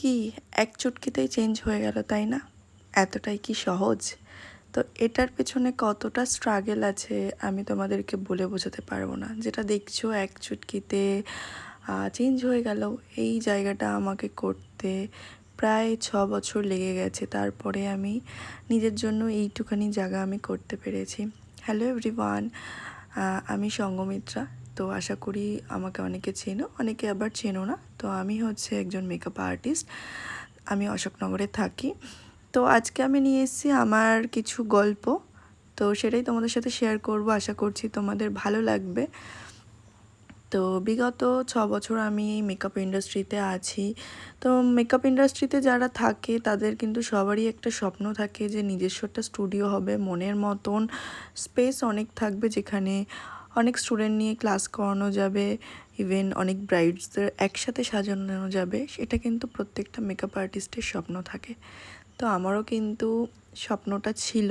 কি এক চুটকিতেই চেঞ্জ হয়ে গেল, তাই না? এতটাই কি সহজ? তো এটার পেছনে কতটা স্ট্রাগল আছে আমি তোমাদেরকে বলে বোঝাতে পারবো না। যেটা দেখছো এক চুটকিতে চেঞ্জ হয়ে গেল, এই জায়গাটা আমাকে করতে প্রায় 6 বছর লেগে গেছে। তারপরে আমি নিজের জন্য এইটুখানি জায়গা আমি করতে পেরেছি। হ্যালো এভরিওয়ান, আমি সঙ্গমিত্রা। তো আশা করি আমাকে অনেকে চেনো, অনেকে আবার চেনো না। তো আমি হচ্ছে একজন মেকআপ আর্টিস্ট, আমি অশোকনগরে থাকি। তো আজকে আমি নিয়ে এসেছি আমার কিছু গল্প, তো সেটাই তোমাদের সাথে শেয়ার করব। আশা করছি তোমাদের ভালো লাগবে। তো বিগত 6 বছর আমি মেকআপ ইন্ডাস্ট্রিতে আছি। তো মেকআপ ইন্ডাস্ট্রিতে যারা থাকে তাদের কিন্তু সবারই একটা স্বপ্ন থাকে যে নিজস্ব একটা স্টুডিও হবে, মনের মতন স্পেস অনেক থাকবে, যেখানে অনেক স্টুডেন্ট নিয়ে ক্লাস করানো যাবে, ইভেন অনেক ব্রাইডসদের একসাথে সাজানো যাবে। সেটা কিন্তু প্রত্যেকটা মেকআপ আর্টিস্টের স্বপ্ন থাকে। তো আমারও কিন্তু স্বপ্নটা ছিল,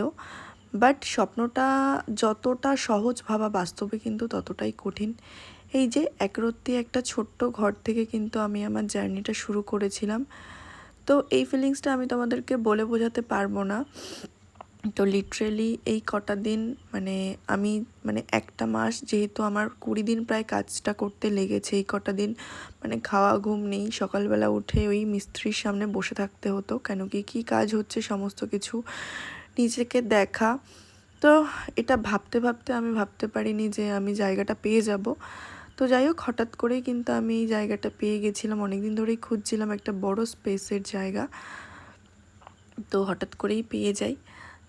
বাট স্বপ্নটা যতটা সহজ ভাবা বাস্তবে কিন্তু ততটাই কঠিন। এই যে একরত্তি একটা ছোট্ট ঘর থেকে কিন্তু আমি আমার জার্নিটা শুরু করেছিলাম। তো এই ফিলিংসটা আমি তোমাদেরকে বলে বোঝাতে পারবো না। তো লিটারেলি এই কটা দিন আমি একটা মাস, যেহেতু আমার 20 দিন প্রায় কাজটা করতে লেগেছে, এই কটা দিন খাওয়া ঘুম নেই। সকালবেলা উঠে ওই মিস্ত্রির সামনে বসে থাকতে হতো, কেন কি কী কাজ হচ্ছে সমস্ত কিছু নিজেকে দেখা। তো এটা ভাবতে ভাবতে আমি ভাবতে পারিনি যে আমি জায়গাটা পেয়ে যাব। তো যাই হোক, হঠাৎ করেই কিন্তু আমি এই জায়গাটা পেয়ে গেছিলাম। অনেকদিন ধরেই খুঁজছিলাম একটা বড় স্পেসের জায়গা, তো হঠাৎ করেই পেয়ে যাই।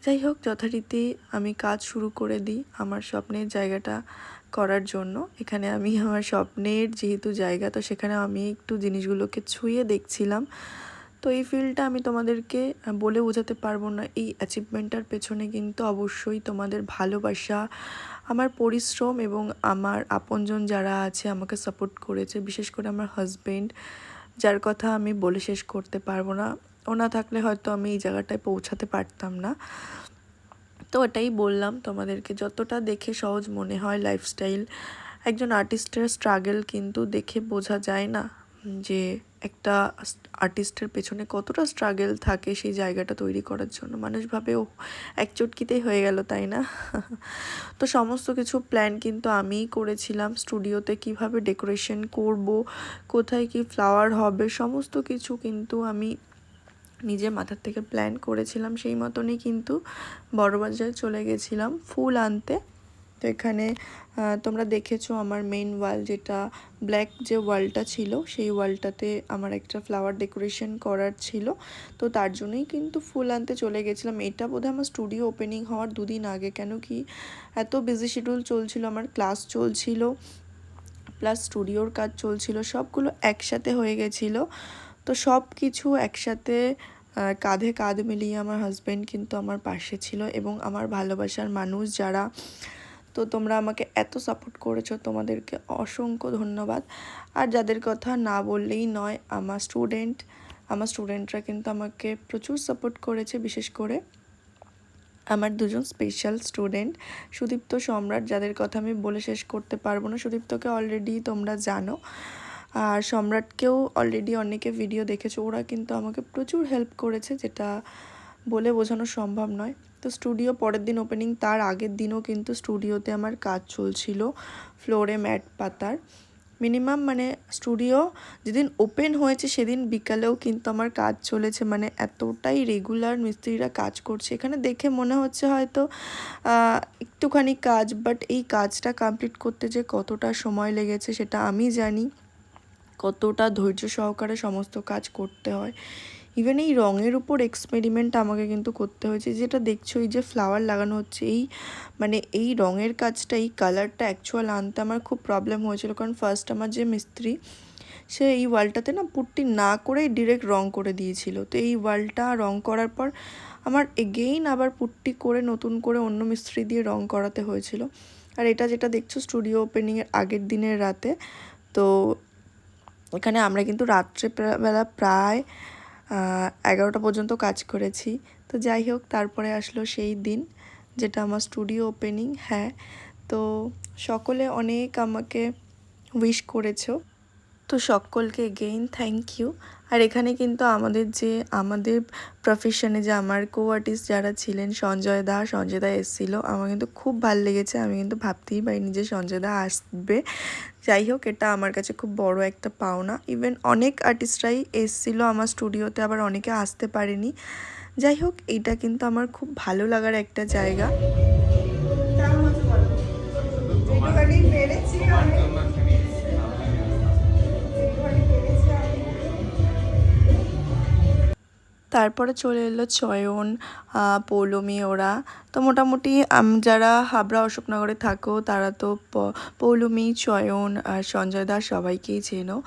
যাই হোক, যথারীতি আমি কাজ শুরু করে দিই আমার স্বপ্নের জায়গাটা করার জন্য। এখানে আমি আমার স্বপ্নের যেহেতু জায়গা, তো সেখানে আমি একটু জিনিসগুলোকে ছুঁয়ে দেখছিলাম। তো এই ফিলটা আমি তোমাদেরকে বলে বোঝাতে পারবো না। এই অ্যাচিভমেন্টটার পেছনে কিন্তু অবশ্যই তোমাদের ভালোবাসা, আমার পরিশ্রম এবং আমার আপনজন যারা আছে আমাকে সাপোর্ট করেছে, বিশেষ করে আমার হাজব্যান্ড, যার কথা আমি বলে শেষ করতে পারবো না। ও না থাকলে হয়তো আমি এই জায়গাটায় পৌঁছাতে পারতাম না। তো এটাই বললাম তোমাদেরকে, যতটা দেখে সহজ মনে হয় লাইফস্টাইল, একজন আর্টিস্টের স্ট্রাগল কিন্তু দেখে বোঝা যায় না যে একটা আর্টিস্টের পেছনে কতটা স্ট্রাগল থাকে সেই জায়গাটা তৈরি করার জন্য। মানুষ ভাবে ও এক চটকিতেই হয়ে গেল, তাই না? তো সমস্ত কিছু প্ল্যান কিন্তু আমিই করেছিলাম। স্টুডিওতে কিভাবে ডেকোরেশন করব, কোথায় কি ফ্লাওয়ার হবে, সমস্ত কিছু কিন্তু আমি নিজের মাথার থেকে প্ল্যান করেছিলাম। সেই মতনই কিন্তু বড়বাজারে চলে গেছিলাম ফুল আনতে। তো এখানে তোমরা দেখেছো আমার মেইন ওয়াল, যেটা ব্ল্যাক যে ওয়ালটা ছিল, সেই ওয়ালটাতে আমার একটা ফ্লাওয়ার ডেকোরেশন করার ছিল। তো তার জন্যই কিন্তু ফুল আনতে চলে গেছিলাম। এটা বোধহয় আমার স্টুডিও ওপেনিং হওয়ার 2 দিন আগে, কেন কি এত বিজি শিডিউল চলছিল, আমার ক্লাস চলছিল প্লাস স্টুডিওর কাজ চলছিল, সবগুলো একসাথে হয়ে গেছিলো। তো সব কিছু একসাথে কাঁধে কাঁধ মিলিয়ে আমার হাজব্যান্ড কিন্তু আমার পাশে ছিল, এবং আমার ভালোবাসার মানুষ যারা। তো তোমরা আমাকে এত সাপোর্ট করেছো, তোমাদেরকে অসংখ্য ধন্যবাদ। আর যাদের কথা না বললেই নয়, আমার স্টুডেন্টরা কিন্তু আমাকে প্রচুর সাপোর্ট করেছে। বিশেষ করে আমার 2জন স্পেশাল স্টুডেন্ট, সুদীপ্ত, সম্রাট, যাদের কথা আমি বলে শেষ করতে পারবো না। সুদীপ্তকে অলরেডি তোমরা জানো, আর সম্রাটকেও অলরেডি অনেকে ভিডিও দেখেছো। ওরা কিন্তু আমাকে প্রচুর হেল্প করেছে, যেটা বলে বোঝানো সম্ভব নয়। তো স্টুডিও পরের দিন ওপেনিং, তার আগের দিনও কিন্তু স্টুডিওতে আমার কাজ চলছিল ফ্লোরে ম্যাট পাতার। মিনিমাম স্টুডিও যেদিন ওপেন হয়েছে সেদিন বিকালেও কিন্তু আমার কাজ চলেছে। এতটাই রেগুলার মিস্ত্রিরা কাজ করছে। এখানে দেখে মনে হচ্ছে হয়তো একটুখানি কাজ, বাট এই কাজটা কমপ্লিট করতে যে কতটা সময় লেগেছে সেটা আমি জানি, কতটা ধৈর্য সহকারে সমস্ত কাজ করতে হয়। ইভেন এই রঙের উপর এক্সপেরিমেন্ট আমাকে কিন্তু করতে হয়েছে। যেটা দেখছো, এই যে ফ্লাওয়ার লাগানো হচ্ছে, এই রঙের কাজটা, এই কালারটা অ্যাকচুয়াল আনতে আমার খুব প্রবলেম হয়েছিল। কারণ ফার্স্ট আমার যে মিস্ত্রি, সে এই ওয়ালটাতে না পুট্টি না করেই ডিরেক্ট রং করে দিয়েছিল। তো এই ওয়ালটা রং করার পর আমার এগেইন আবার পুট্টি করে নতুন করে অন্য মিস্ত্রি দিয়ে রং করাতে হয়েছিল। আর এটা যেটা দেখছো স্টুডিও ওপেনিংয়ের আগের দিনের রাতে। তো এখানে আমরা কিন্তু রাত্রেবেলা প্রায় 11টা পর্যন্ত কাজ করেছি। তো যাই হোক, তারপরে আসলো সেই দিন যেটা আমার স্টুডিও ওপেনিং। হ্যাঁ, তো সকলে অনেক আমাকে উইশ করেছো। তো সকলকে এগেইন থ্যাংক ইউ। আর এখানে কিন্তু আমাদের প্রফেশনে যে আমার কো আর্টিস্ট যারা ছিলেন সঞ্জয় দা এসেছিলো, আমার কিন্তু খুব ভালো লেগেছে। আমি কিন্তু ভাবতেই পারিনি যে সঞ্জয় দা আসবে। যাই হোক, এটা আমার কাছে খুব বড় একটা পাওনা। ইভেন অনেক আর্টিস্টরাই এসেছিলো আমার স্টুডিওতে, আবার অনেকে আসতে পারেনি। যাই হোক, এইটা কিন্তু আমার খুব ভালো লাগার একটা জায়গা। তারপরে চলে এলো চয়ন, পৌলমী ওরা। তো মোটামুটি যারা হাবড়া অশোকনগরে থাকো তারা তো পৌলমী, চয়ন আর সঞ্জয় দা সবাইকেই চেনো।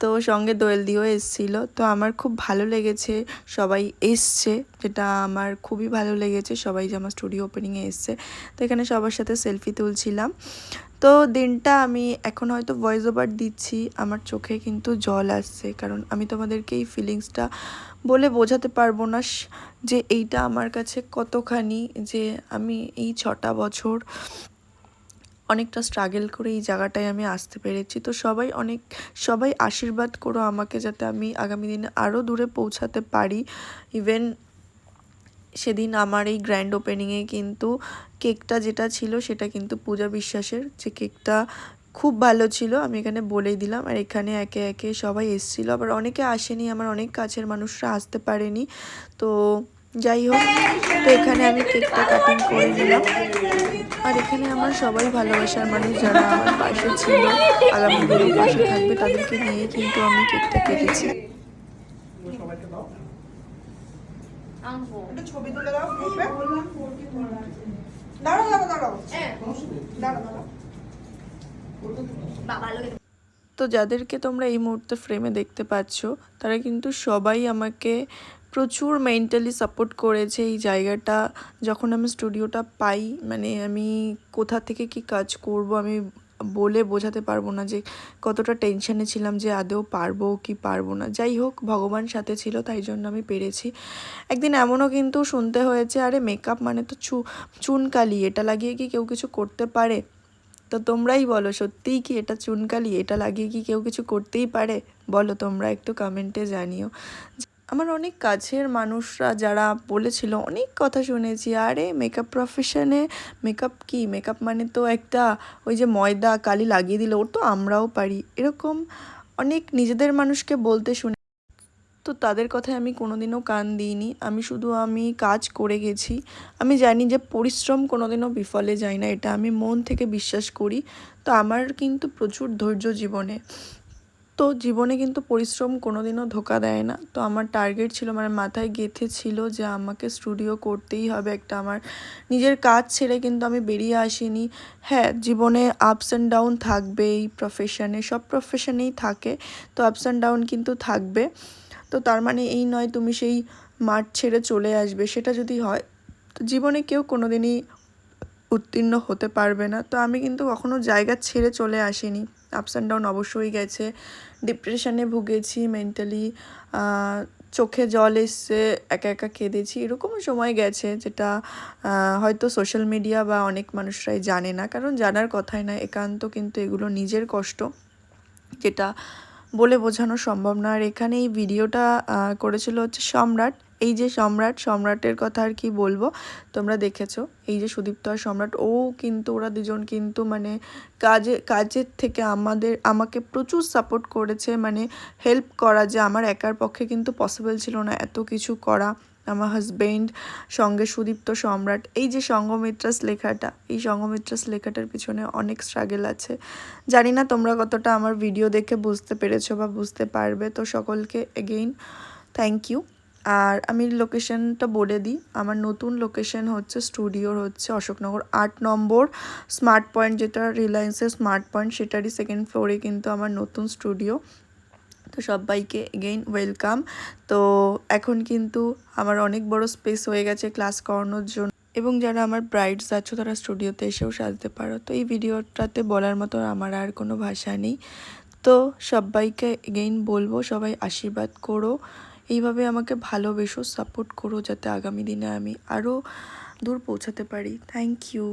তো সঙ্গে দোয়েল দিও এসেছিলো। তো আমার খুব ভালো লেগেছে সবাই এসছে, যেটা আমার খুবই ভালো লেগেছে সবাই যে আমার স্টুডিও ওপেনিংয়ে এসছে। তো এখানে সবার সাথে সেলফি তুলছিলাম। তো দিনটা আমি এখন হয়তো ভয়েস ওভার দিচ্ছি, আমার চোখে কিন্তু জল আসছে, কারণ আমি তোমাদেরকে এই ফিলিংসটা বলে বোঝাতে পারবো না যে এইটা আমার কাছে কতখানি, যে আমি এই 6টা বছর অনেকটা স্ট্রাগল করে এই জায়গাটায় আমি আসতে পেরেছি। তো সবাই আশীর্বাদ করো আমাকে, যাতে আমি আগামী দিনে আরও দূরে পৌঁছাতে পারি। ইভেন সেদিন আমার এই গ্র্যান্ড ওপেনিংয়ে কিন্তু কেকটা যেটা ছিল সেটা কিন্তু পূজা বিশ্বাসের, যে কেকটা খুব ভালো ছিল, আমি এখানে বলেই দিলাম। আর এখানে একে একে সবাই এসেছিলো, আবার অনেকে আসেনি, আমার অনেক কাছের মানুষরা আসতে পারেনি। তো যাই হোক, তো এখানে আমি কেকটা কাটিং করে নিলাম। আর এখানে আমার সবাই ভালোবাসার মানুষ যারা আমার পাশে ছিল, আগামী দিনে পাশে থাকবে, তাদেরকে নিয়েই কিন্তু আমি কেকটা কেটেছি। ছবি তুলে দাও, তো যাদেরকে তোমরা এই মুহূর্তে ফ্রেমে দেখতে পাচ্ছ, তারা কিন্তু সবাই আমাকে প্রচুর মেন্টালি সাপোর্ট করেছে। এই জায়গাটা যখন আমি স্টুডিওটা পাই, মানে আমি কোথা থেকে কি কাজ করব আমি বলে বোঝাতে পারবো না যে কতটা টেনশনে ছিলাম যে আদৌ পারবো কি পারবো না। যাই হোক, ভগবান সাথে ছিল, তাই জন্য আমি পেরেছি। একদিন এমনও কিন্তু শুনতে হয়েছে, আরে মেকআপ মানে তো চুনকালি, এটা লাগিয়ে কি কেউ কিছু করতে পারে? তো তোমরাই বলো, সত্যিই কি এটা চুনকালি? এটা লাগিয়ে কি কেউ কিছু করতেই পারে? বলো তোমরা, একটু কমেন্টে জানিও। আমার অনেক কাছের মানুষরা যারা বলেছিল, অনেক কথা শুনেছি, আরে মেকআপ প্রফেশনে মেকআপ মানে তো একটা ওই যে ময়দা কালি লাগিয়ে দিল, ওর তো আমরাও পারি, এরকম অনেক নিজেদের মানুষকে বলতে শুনে। তো তাদের কথায় আমি কোনোদিনও কান দিইনি, আমি কাজ করে গেছি। আমি জানি যে পরিশ্রম কোনোদিনও বিফলে যায় না, এটা আমি মন থেকে বিশ্বাস করি। তো আমার কিন্তু প্রচুর ধৈর্য জীবনে, তো জীবনে কিন্তু পরিশ্রম কোনোদিনও ধোকা দেয় না। তো আমার টার্গেট ছিল, মানে মাথায় গেঁথে ছিল যে আমাকে স্টুডিও করতেই হবে একটা। আমার নিজের কাজ ছেড়ে কিন্তু আমি বেরিয়ে আসিনি। হ্যাঁ, জীবনে আপস অ্যান্ড ডাউন থাকবে, এই প্রফেশনে সব প্রফেশনেই থাকে, তো আপস অ্যান্ড ডাউন কিন্তু থাকবে। তো তার মানে এই নয় তুমি সেই মাঠ ছেড়ে চলে আসবে, সেটা যদি হয় তো জীবনে কেউ কোনোদিনই উত্তীর্ণ হতে পারবে না। তো আমি কিন্তু কখনো জায়গা ছেড়ে চলে আসিনি, আপস অ্যান্ড ডাউন অবশ্যই গেছে, ডিপ্রেশনে ভুগেছি, মেন্টালি চোখে জল এসছে, একা একা কেঁদেছি, এরকমও সময় গেছে, যেটা হয়তো সোশ্যাল মিডিয়া বা অনেক মানুষরাই জানে না, কারণ জানার কথাই না, একান্ত কিন্তু এগুলো নিজের কষ্ট, যেটা বলে বোঝানো সম্ভব না। আর এখানে এই ভিডিওটা করেছিল হচ্ছে সম্রাট। এই যে সম্রাটের কথা আর কি বলবো, তোমরা দেখেছো এই যে সুদীপ্ত আর সম্রাট, ওরা দুজন কিন্তু মানে কাজের থেকে আমাকে প্রচুর সাপোর্ট করেছে, মানে হেল্প করা, যে আমার একার পক্ষে কিন্তু পসিবল ছিল না এত কিছু করা। আমার হাজবেন্ড, সঙ্গে সুদীপ্ত, সম্রাট, এই যে সঙ্গমিত্রাস লেখাটা, এই সঙ্গমিত্রাস লেখাটার পিছনে অনেক স্ট্রাগল আছে। জানি না তোমরা কতটা আমার ভিডিও দেখে বুঝতে পেরেছো বা বুঝতে পারবে। তো সকলকে এগেইন থ্যাংক ইউ। আর আমি লোকেশনটা বলে দিই, আমার নতুন লোকেশন হচ্ছে স্টুডিওর হচ্ছে অশোকনগর 8 নম্বর স্মার্ট পয়েন্ট, যেটা রিলায়েন্সের স্মার্ট পয়েন্ট, সেটারই 2nd ফ্লোরে কিন্তু আমার নতুন স্টুডিও। তো সবাইকে এগেইন ওয়েলকাম। তো এখন কিন্তু আমার অনেক বড় স্পেস হয়ে গেছে ক্লাস করানোর জন্য, এবং যারা আমার ব্রাইডস আছো তারা স্টুডিওতে এসেও সাজতে পারো। তো এই ভিডিওটাতে বলার মতো আমার আর কোনো ভাষা নেই। তো সবাইকে এগেইন বলবো, সবাই আশীর্বাদ করো, এইভাবে আমাকে ভালোবেসো, সাপোর্ট করো, যাতে আগামী দিনে আমি আরও দূর পৌঁছাতে পারি। Thank you.